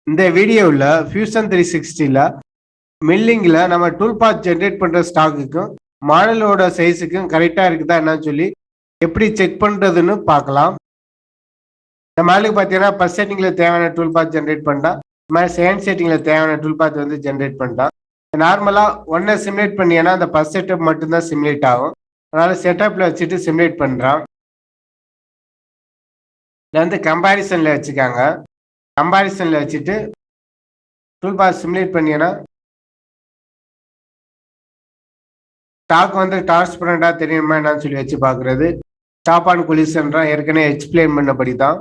இந்த வீடியோவில் ஃபியூஷன் 360ல மில்லிங்கில் நம்ம டூல் பாத் ஜென்ரேட் பண்ணுற ஸ்டாக்குக்கும் மாடலோட சைஸுக்கும் கரெக்டாக இருக்குதா என்னன்னு சொல்லி எப்படி செக் பண்ணுறதுன்னு பார்க்கலாம். இந்த மாதிரி பார்த்தீங்கன்னா ஃபர்ஸ்ட் செட்டிங்கில் தேவையான டூல் பாத் ஜென்ரேட் பண்ணிட்டா, இந்த மாதிரி செகண்ட் செட்டிங்கில் தேவையான டூல் பாத் வந்து ஜென்ரேட் பண்ணிட்டா. நார்மலாக ஒன்றை சிமுலேட் பண்ணியன்னா அந்த ஃபர்ஸ்ட் செட்டப் மட்டும்தான் சிமுலேட் ஆகும். அதனால் செட்டப்பில் வச்சுட்டு சிமுலேட் பண்ணுறான். இதில் வந்து கம்பேரிசனில் வச்சுக்காங்க. கம்பேரிசனில் வச்சுட்டு டூல் பாத் சிமுலேட் பண்ணியன்னா ஸ்டாக் வந்து டிரான்ஸ்பரண்டாக தெரியுமா என்னன்னு சொல்லி வச்சு பார்க்குறது. ஸ்டாப் ஆன் கொலிஷன்றான் ஏற்கனவே எக்ஸ்பிளைன் பண்ணபடி தான்.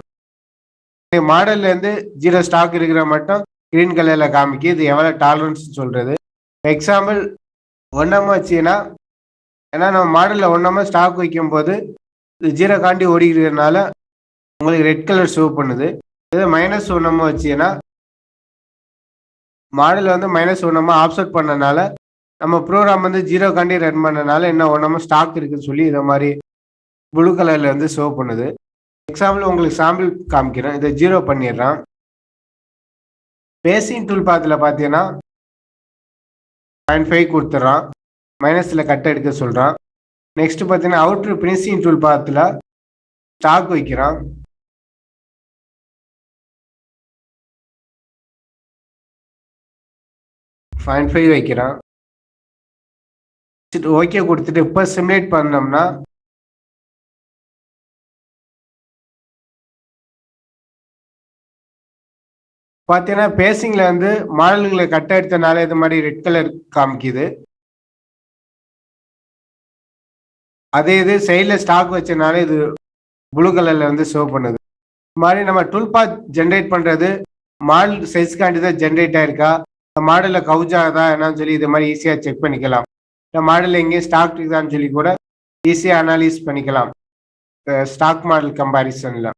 மாடல்லேருந்து 0 ஸ்டாக் இருக்கிற மட்டும் க்ரீன் கலரில் காமிக்கு. இது எவ்வளோ டாலரன்ஸ் சொல்கிறது. எக்ஸாம்பிள் 1 வச்சுன்னா, ஏன்னா நம்ம மாடலில் 1 ஸ்டாக் வைக்கும்போது இது 0 காண்டி ஓடிக்கிறதுனால உங்களுக்கு ரெட் கலர் ஷோ பண்ணுது. இது -1 வச்சுன்னா மாடல் வந்து -1 ஆப்செட் பண்ணனால நம்ம ப்ரோக்ராம் வந்து 0 காண்டி ரன் பண்ணனால என்ன 1 ஸ்டாக் இருக்குன்னு சொல்லி இதை மாதிரி ப்ளூ கலரில் வந்து ஷோ பண்ணுது. எக்ஸாம்பிள் உங்களுக்கு சாம்பிள் காமிக்கிறேன். இதை 0 பண்ணிடுறான். பேசிங் டூல் பாத்தில் பார்த்தீங்கன்னா 0.5 கொடுத்துட்றான். மைனஸில் கட் எடுக்க சொல்கிறான். நெக்ஸ்ட் பார்த்தீங்கன்னா அவுட்ரு ஃபினிஷிங் டூல் பாத்தில் ஸ்டாக் வைக்கிறான். .5 வைக்கிறான். ஓகே கொடுத்துட்டு இப்போ சிமுலேட் பண்ணோம்னா பார்த்தீங்கன்னா பேசிங்கில் வந்து மாடல்களை கட் எடுத்தனால இது மாதிரி ரெட் கலர் காமிக்குது. அதே இது சைடில் ஸ்டாக் வச்சனால இது ப்ளூ கலரில் வந்து ஷோ பண்ணுது. இது மாதிரி நம்ம டூல் பாத் ஜென்ரேட் பண்ணுறது மாடல் சைஸ்க்காண்டி தான் ஜென்ரேட் ஆயிருக்கா, மாடலில் கவுஜாதா என்னன்னு சொல்லி இது மாதிரி ஈஸியாக செக் பண்ணிக்கலாம். இந்த மாடல் எங்கேயும் ஸ்டாக் இருக்குதான்னு சொல்லி கூட ஈஸியாக அனாலிஸ் பண்ணிக்கலாம் ஸ்டாக் மாடல் கம்பேரிசனில்.